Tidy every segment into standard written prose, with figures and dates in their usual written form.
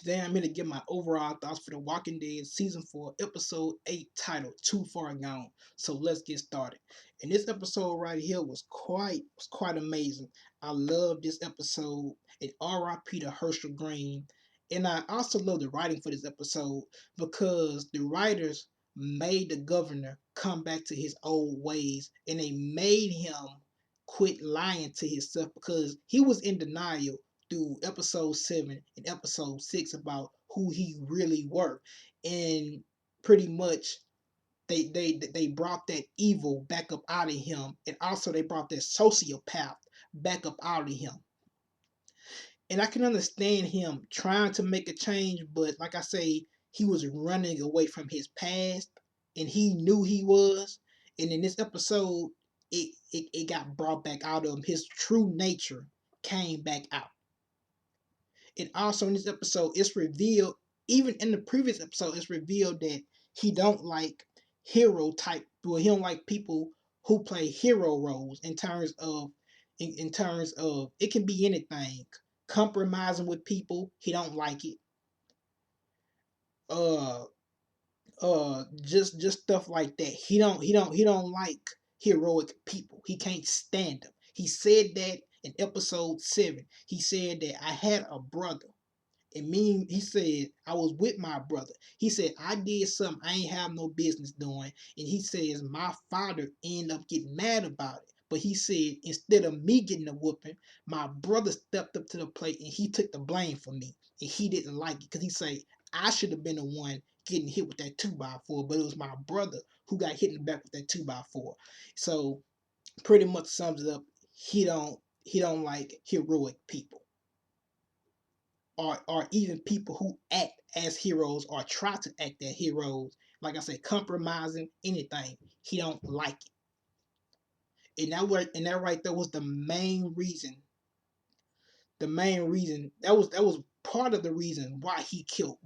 Today I'm here to give my overall thoughts for The Walking Dead Season 4, Episode 8, titled Too Far Gone. So let's get started. And this episode right here was quite amazing. I love this episode. And R.I.P. to Hershel Greene. And I also love the writing for this episode because the writers made the governor come back to his old ways, and they made him quit lying to himself because he was in denial through episode 7 and episode 6 about who he really were. And pretty much they brought that evil back up out of him, and also they brought that sociopath back up out of him. And I can understand him trying to make a change, but like I say, he was running away from his past, and he knew he was. And in this episode, it got brought back out of him. His true nature came back out. And also in this episode, it's revealed, even in the previous episode, it's revealed that he don't like hero type, well, he don't like people who play hero roles in terms of it can be anything. Compromising with people, he don't like it. Uh just stuff like that. He don't like heroic people. He can't stand them. He said that in episode 7. He said that I had a brother. He said, I was with my brother. He said, I did something I ain't have no business doing. And he says, my father ended up getting mad about it. But he said, instead of me getting a whooping, my brother stepped up to the plate and he took the blame for me. And he didn't like it because he said, I should have been the one getting hit with that 2x4. But it was my brother who got hit in the back with that 2x4. So pretty much sums it up. He don't like heroic people. Or even people who act as heroes or try to act as heroes. Like I said, compromising anything. He don't like it. And that right there was the main reason. The main reason that was part of the reason why he killed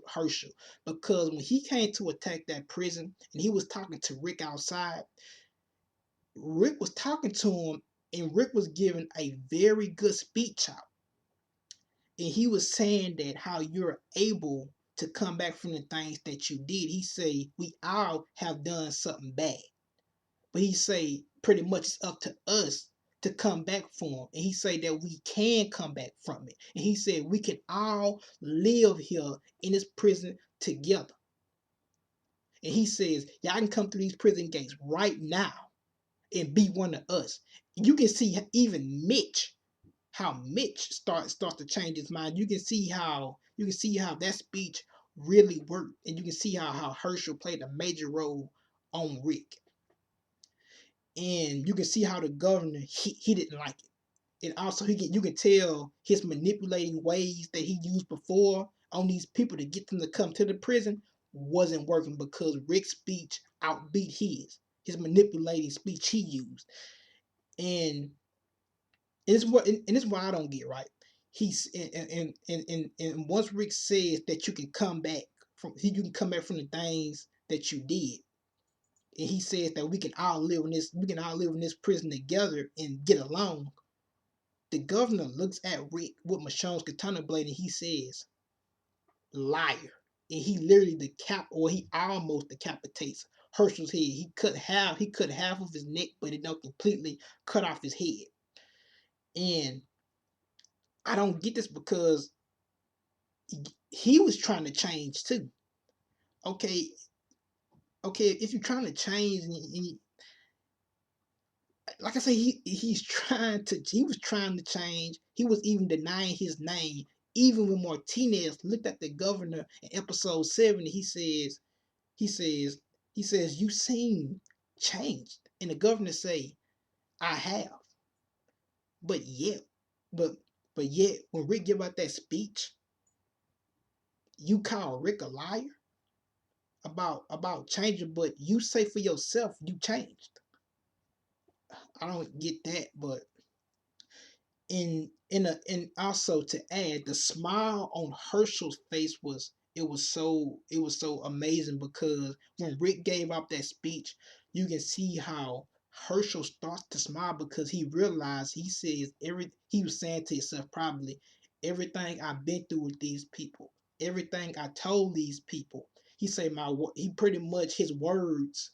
Hershel. Because when he came to attack that prison and he was talking to Rick outside, Rick was talking to him, and Rick was giving a very good speech out. And he was saying that how you're able to come back from the things that you did. He say we all have done something bad, but he say pretty much it's up to us to come back from him. And he say that we can come back from it. And he said we can all live here in this prison together. And he says y'all can come through these prison gates right now and be one of us. You can see even how Mitch starts to change his mind. You can see how that speech really worked, and you can see how Hershel played a major role on Rick, and you can see how the governor he didn't like it, and also you can tell his manipulating ways that he used before on these people to get them to come to the prison wasn't working because Rick's speech outbeat his manipulating speech he used, and it's why I don't get right. He's and once Rick says that you can come back from the things that you did, and he says that we can all live in this prison together and get along. The governor looks at Rick with Michonne's katana blade and he says, "Liar!" And he literally he almost decapitates Hershel's head. He cut half of his neck, but it don't completely cut off his head. And I don't get this because he was trying to change too. Okay, if you're trying to change, like I say, he was trying to change. He was even denying his name. Even when Martinez looked at the governor in episode 7, he says, you seem changed. And the governor say, I have. But yet, when Rick give out that speech, you call Rick a liar about changing, but you say for yourself you changed. I don't get that, but and also to add, the smile on Hershel's face was so amazing because when Rick gave up that speech, you can see how Hershel starts to smile because he realized he was saying to himself probably everything I've been through with these people, everything I told these people. He said he pretty much his words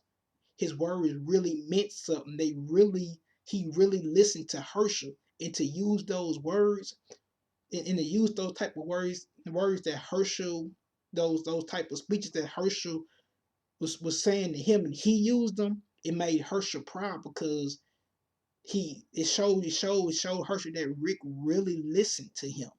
really meant something. He really listened to Hershel, and to use those words and to use those type of words that Hershel, those type of speeches that Hershel was saying to him, and he used them. It made Hershel proud because it showed Hershel that Rick really listened to him.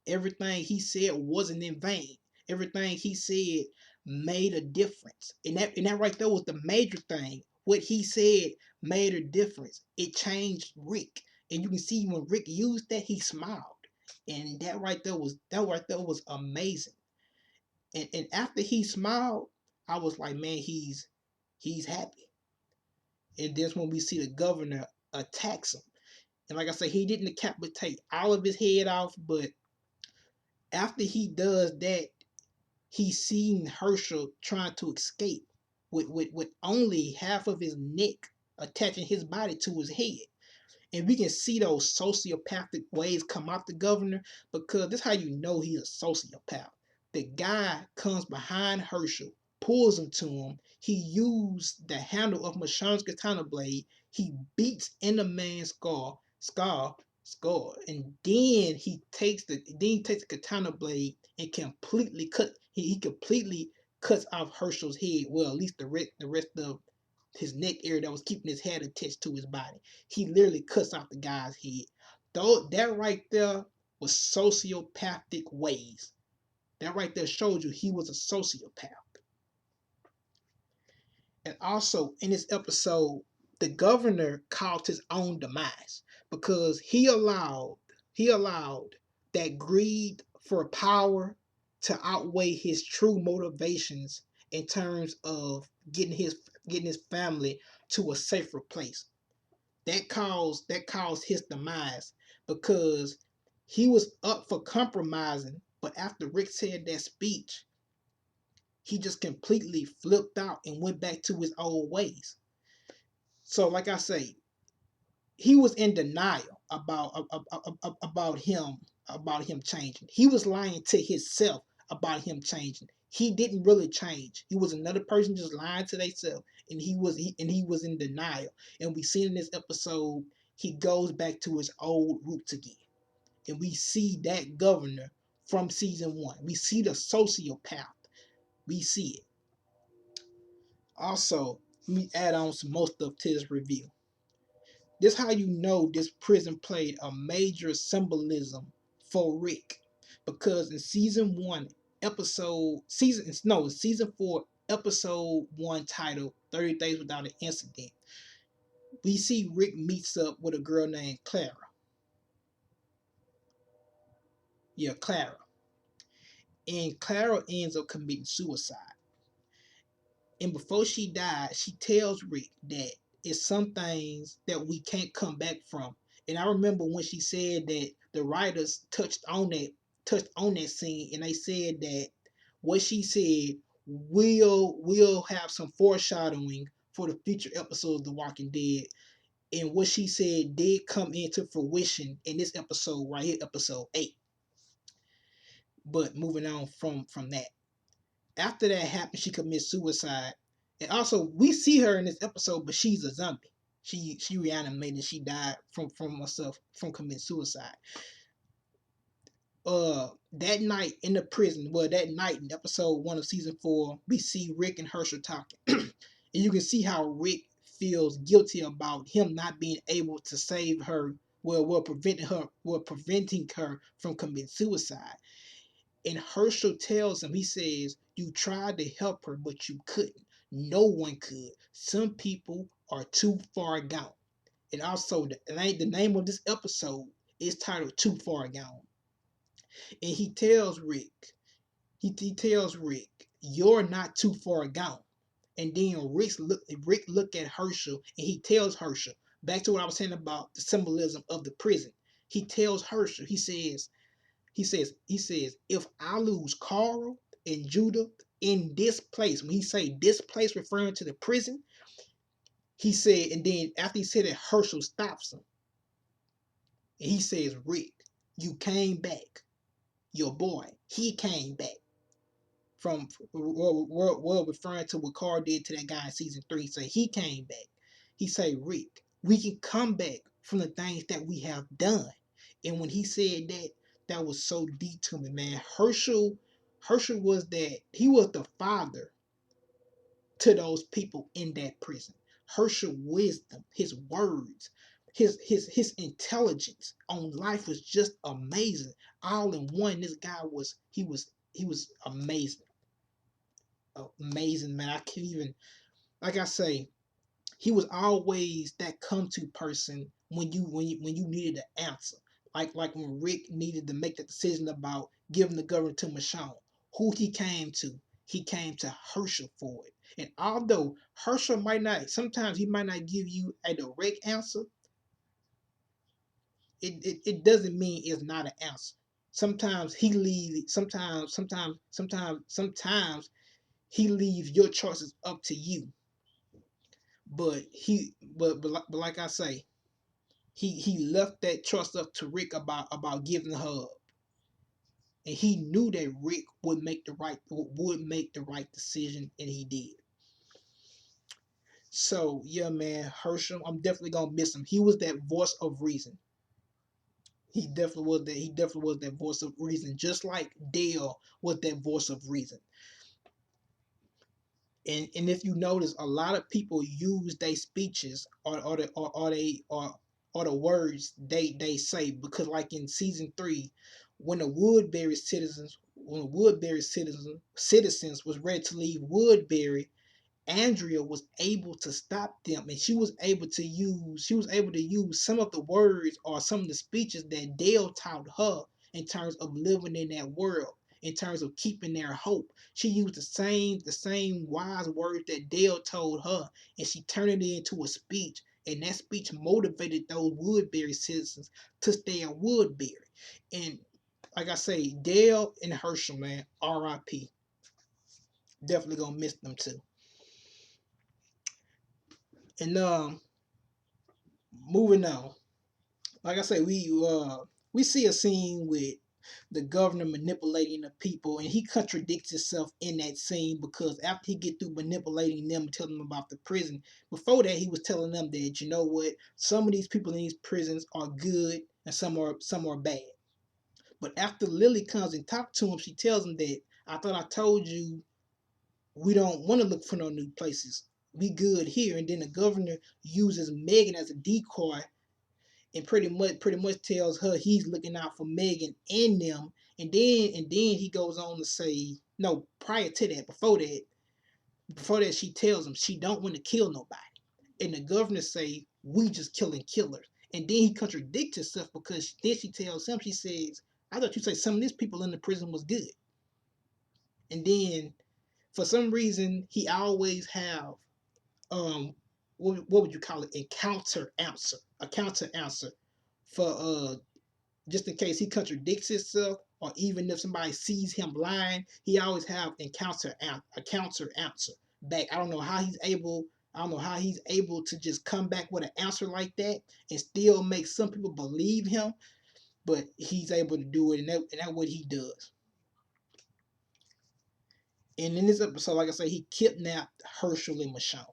Everything he said wasn't in vain. Everything he said made a difference. And that right there was the major thing. What he said made a difference. It changed Rick. And you can see when Rick used that, he smiled. And that right there was amazing. And after he smiled, I was like, man, he's happy. And that's when we see the governor attacks him. And like I said, he didn't decapitate all of his head off, but after he does that, he's seen Hershel trying to escape with only half of his neck attaching his body to his head. And we can see those sociopathic ways come out the governor, because this is how you know he's a sociopath. The guy comes behind Hershel, pulls him to him. He used the handle of Michonne's katana blade. He beats in the man's skull, and then he takes the katana blade and he completely cuts off Hershel's head. Well, at least the rest of his neck area that was keeping his head attached to his body. He literally cuts off the guy's head. Though that right there was sociopathic ways. That right there showed you he was a sociopath. And also in this episode, the governor caused his own demise because he allowed that greed for power to outweigh his true motivations in terms of getting his family to a safer place. That caused his demise because he was up for compromising, but after Rick said that speech, he just completely flipped out and went back to his old ways. So, like I say, he was in denial about him changing. He was lying to himself about him changing. He didn't really change. He was another person just lying to themselves, and he was in denial. And we see in this episode he goes back to his old roots again, and we see that governor from season 1. We see the sociopath. We see it. Also, let me add on some more stuff to this review. This how you know this prison played a major symbolism for Rick, because in season 4, episode 1, titled 30 Days Without an Incident, we see Rick meets up with a girl named Clara. Yeah, Clara. And Clara ends up committing suicide. And before she died, she tells Rick that it's some things that we can't come back from. And I remember when she said that the writers touched on that scene, and they said that what she said will have some foreshadowing for the future episodes of The Walking Dead. And what she said did come into fruition in this episode right here, episode 8. But moving on from that. After that happened, she commits suicide. And also, we see her in this episode, but she's a zombie. She reanimated. She died from committing suicide. That night in the prison, that night in episode 1 of season 4, we see Rick and Hershel talking, and you can see how Rick feels guilty about him not being able to save her, preventing her from committing suicide. And Hershel tells him, he says, you tried to help her, but you couldn't. No one could. Some people are too far gone. And also, the name of this episode is titled Too Far Gone. And he tells Rick, you're not too far gone. And then Rick look at Hershel, and he tells Hershel, back to what I was saying about the symbolism of the prison. He tells Hershel, he says, if I lose Carl and Judah in this place, when he say this place referring to the prison, he said, and then after he said that, Hershel stops him. And he says, Rick, You came back. Your boy, he came back from world referring to what Carl did to that guy in season 3. Say he came back. He say, Rick, we can come back from the things that we have done. And when he said that, that was so deep to me, man. Hershel was that, he was the father to those people in that prison. Hershel wisdom, his words, his intelligence on life was just amazing. All in one. This guy was he was amazing. Amazing, man. I can't even, like I say, he was always that come to person when you needed an answer. Like when Rick needed to make the decision about giving the government to Michonne. Who he came to? He came to Hershel for it. And although Hershel might not, sometimes he might not give you a direct answer, it doesn't mean it's not an answer. Sometimes he leaves, sometimes he leaves your choices up to you. But like I say, he left that trust up to Rick about giving her up, and he knew that Rick would make the right decision, and he did. So yeah, man, Hershel, I'm definitely gonna miss him. He was that voice of reason. He definitely was that. He definitely was that voice of reason, just like Dale was that voice of reason. And if you notice, a lot of people use their speeches or the words they say, because like in season 3, when the Woodbury citizens was ready to leave Woodbury, Andrea was able to stop them, and she was able to use some of the words or some of the speeches that Dale taught her in terms of living in that world, in terms of keeping their hope. She used the same wise words that Dale told her, and she turned it into a speech, and that speech motivated those Woodbury citizens to stay in Woodbury. And like I say, Dale and Hershel, man, R.I.P. Definitely gonna miss them too. And moving on, like I say, we see a scene with the governor manipulating the people, and he contradicts himself in that scene, because after he get through manipulating them, telling them about the prison, before that he was telling them that, you know what, some of these people in these prisons are good and some are bad. But after Lilly comes and talks to him, she tells him that, I thought I told you we don't want to look for no new places. We good here. And then the governor uses Megan as a decoy, and pretty much tells her he's looking out for Megan and them. And then he goes on to say, no, prior to that, before that she tells him she don't want to kill nobody. And the governor say, we just killing killers. And then he contradicts himself, because then she tells him, she says, I thought you say some of these people in the prison was good. And then for some reason he always have what would you call it, a counter answer for just in case he contradicts himself, or even if somebody sees him lying, he always have a counter answer back. I don't know how he's able to just come back with an answer like that and still make some people believe him, but he's able to do it, and that's what he does. And in this episode, like I say, he kidnapped Hershel and Michonne.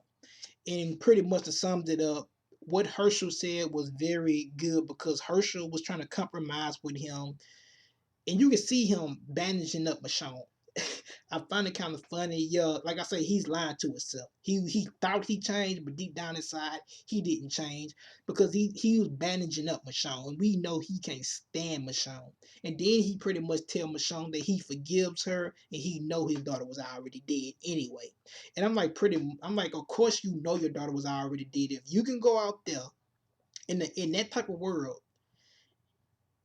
And pretty much to sum it up, what Hershel said was very good, because Hershel was trying to compromise with him, and you can see him bandaging up Michonne. I find it kind of funny. Yeah, like I say, he's lying to himself. He thought he changed, but deep down inside, he didn't change, because he was bandaging up Michonne, and we know he can't stand Michonne. And then he pretty much tell Michonne that he forgives her, and he know his daughter was already dead anyway. And I'm like, of course you know your daughter was already dead. If you can go out there in that type of world,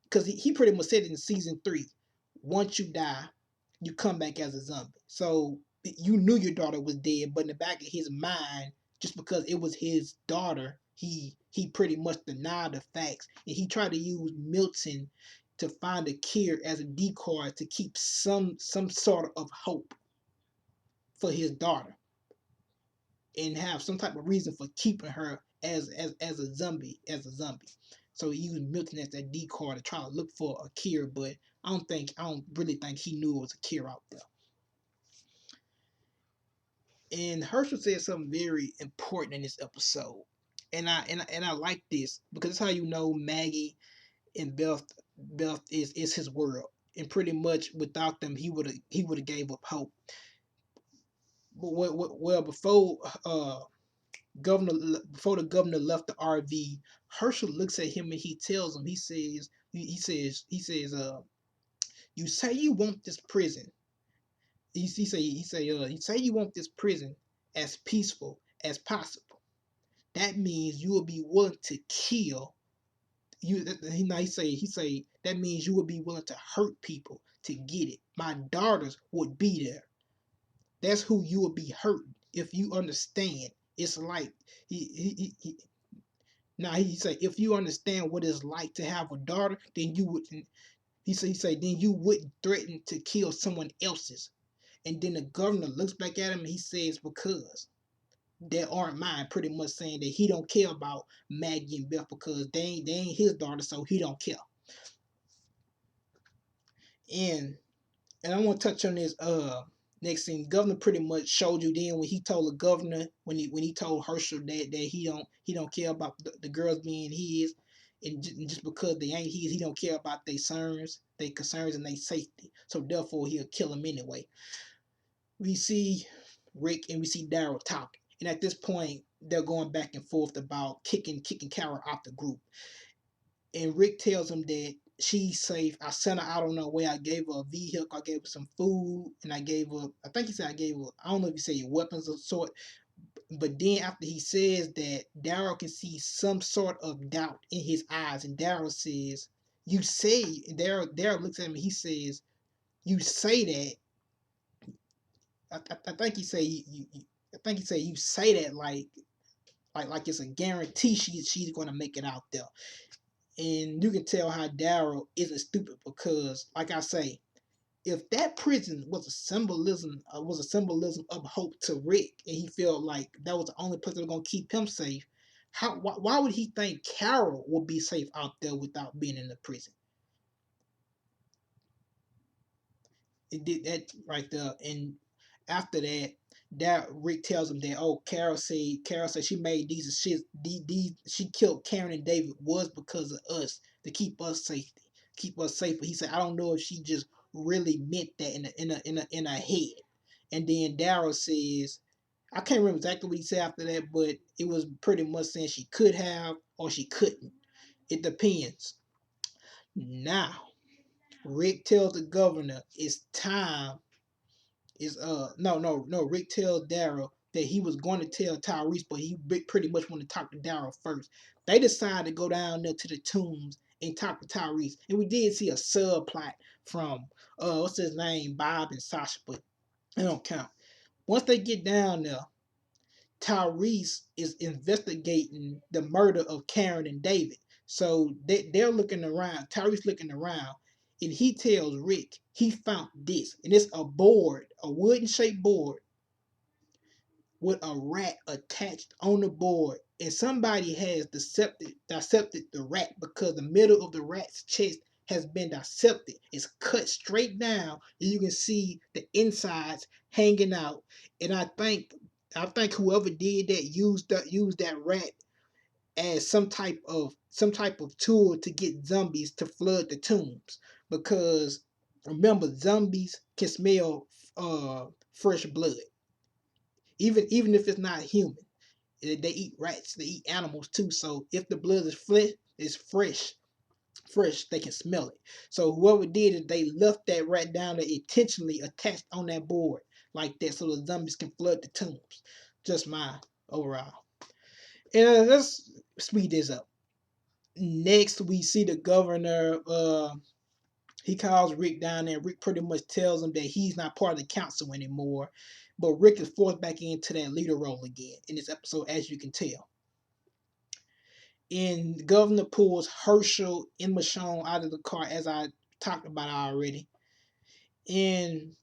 because he pretty much said it in season 3, once you die, you come back as a zombie. So you knew your daughter was dead, but in the back of his mind, just because it was his daughter, he pretty much denied the facts, and he tried to use Milton to find a cure as a decoy to keep some sort of hope for his daughter, and have some type of reason for keeping her as a zombie. So he used Milton as that decoy to try to look for a cure, but I don't really think he knew it was a cure out there. And Hershel said something very important in this episode. And I like this because it's how you know Maggie and Beth is his world. And pretty much without them he would have gave up hope. But well before the governor left the RV, Hershel looks at him and he tells him, he says, you say you want this prison. You say you want this prison as peaceful as possible. That means you will be willing to kill. He say that means you will be willing to hurt people to get it. My daughters would be there. That's who you will be hurting if you understand. It's like he now he say if you understand what it's like to have a daughter, then you would. He say then you wouldn't threaten to kill someone else's. And then the governor looks back at him and he says, because they aren't mine, pretty much saying that he don't care about Maggie and Beth because they ain't his daughter, so he don't care. And I want to touch on this next thing. Governor pretty much showed you then when he told the governor when he told Hershel that he don't care about the girls being his, and just because they ain't his, he don't care about their concerns and their safety. So therefore he'll kill them anyway. We see Rick and we see Daryl talking. And at this point, they're going back and forth about kicking Carol out the group. And Rick tells him that she's safe. I sent her out on her way. I gave her a vehicle. I gave her some food. And I think he said I gave her, I don't know if he said weapons of sort. But then after he says that, Daryl can see some sort of doubt in his eyes. And Daryl says, you say, Daryl looks at him and he says, you say that. I think he say I think he say you say that like it's a guarantee she's gonna make it out there, and you can tell how Daryl isn't stupid because, like I say, if that prison was a symbolism of hope to Rick, and he felt like that was the only place that was gonna keep him safe, why would he think Carol would be safe out there without being in the prison? It did that right there, and after that Rick tells him that Carol said she made these shit these she killed Karen and David was because of us to keep us safe. He said I don't know if she just really meant that in her head. And then Daryl says I can't remember exactly what he said after that, but it was pretty much saying she could have or she couldn't. It depends. Now Rick tells the governor it's time is no Rick tells Daryl that he was going to tell Tyrese, but Rick pretty much wanted to talk to Daryl first. They decided to go down there to the tombs and talk to Tyrese, and we did see a subplot from what's his name, Bob and Sasha, but it don't count. Once they get down there, Tyrese is investigating the murder of Karen and David. So they're looking around, Tyrese looking around, and he tells Rick he found this. And it's a board, a wooden shaped board with a rat attached on the board. And somebody has dissected the rat because the middle of the rat's chest has been dissected. It's cut straight down, and you can see the insides hanging out. And I think whoever did that used that rat as some type of tool to get zombies to flood the tombs, because remember zombies can smell fresh blood, even if it's not human. They eat rats, they eat animals too. So if the blood is fresh, they can smell it. So whoever did it, they left that rat down there intentionally attached on that board like that, so the zombies can flood the tombs. Just my overall. And let's speed this up. Next, we see the governor. He calls Rick down there. Rick pretty much tells him that he's not part of the council anymore. But Rick is forced back into that leader role again in this episode, as you can tell. And the governor pulls Hershel and Michonne out of the car, as I talked about already. And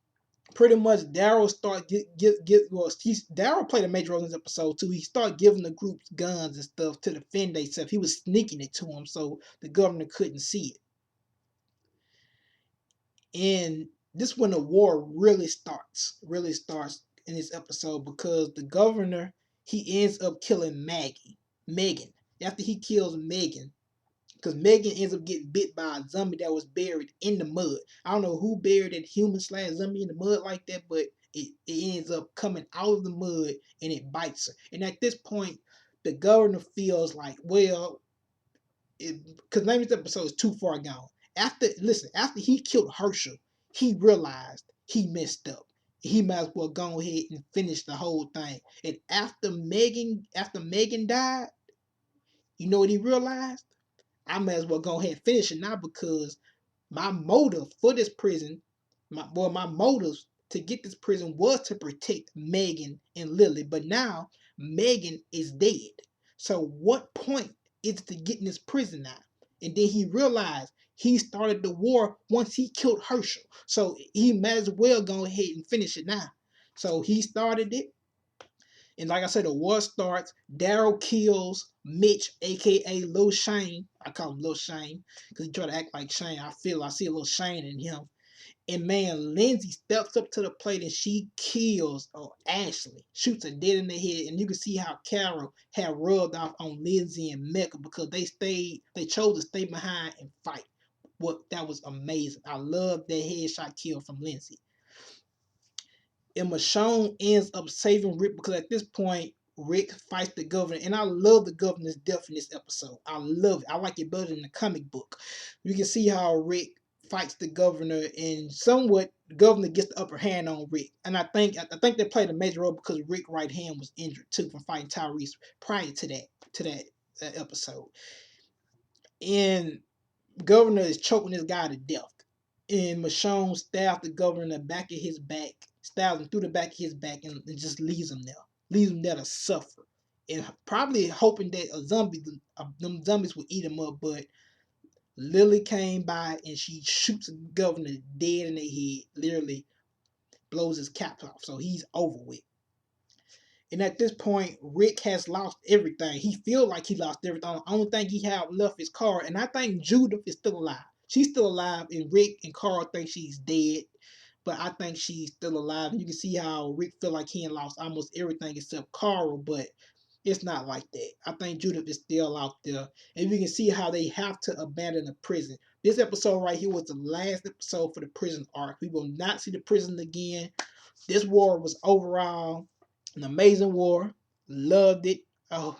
pretty much Daryl start Daryl played a major role in this episode too. He started giving the groups guns and stuff to defend themselves. He was sneaking it to them so the governor couldn't see it. And this when the war really starts in this episode because the governor he ends up killing Megan. After he kills Megan, because Megan ends up getting bit by a zombie that was buried in the mud. I don't know who buried that human slash zombie in the mud like that, but it ends up coming out of the mud and it bites her. And at this point, the governor feels like, well, because maybe this episode is too far gone. After he killed Hershel, he realized he messed up. He might as well go ahead and finish the whole thing. And after Megan died, you know what he realized? I may as well go ahead and finish it now because my motive for this prison, my motives to get this prison was to protect Megan and Lilly, but now Megan is dead. So what point is to get in this prison now? And then he realized he started the war once he killed Hershel. So he might as well go ahead and finish it now. So he started it. And like I said, the war starts. Daryl kills Mitch, aka Lil Shane. I call him Lil Shane because he try to act like Shane. I see a little Shane in him. And man, Lindsay steps up to the plate and she kills Ashley, shoots her dead in the head. And you can see how Carol had rubbed off on Lindsay and Mecca because they chose to stay behind and fight. That was amazing. I love that headshot kill from Lindsay. And Michonne ends up saving Rick because at this point, Rick fights the governor. And I love the governor's death in this episode. I love it. I like it better than the comic book. You can see how Rick fights the governor and somewhat the governor gets the upper hand on Rick. And I think they played a major role because Rick's right hand was injured too from fighting Tyrese prior to that episode. And governor is choking this guy to death. And Michonne stabs the governor in the back of his back, stabs him through the back of his back, and just leaves him there. Leaves him there to suffer. And probably hoping that them zombies would eat him up, but Lilly came by and she shoots the governor dead in the head, literally blows his cap off. So he's over with. And at this point, Rick has lost everything. He feels like he lost everything. The only thing he had left is Carl. And I think Judith is still alive. She's still alive, and Rick and Carl think she's dead. But I think she's still alive. And you can see how Rick feel like he had lost almost everything except Carl, but it's not like that. I think Judith is still out there. And you can see how they have to abandon the prison. This episode right here was the last episode for the prison arc. We will not see the prison again. This war was overall an amazing war. Loved it. Oh,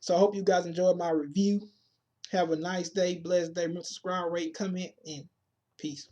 so I hope you guys enjoyed my review. Have a nice day, blessed day. Remember to subscribe, rate, comment, and peace.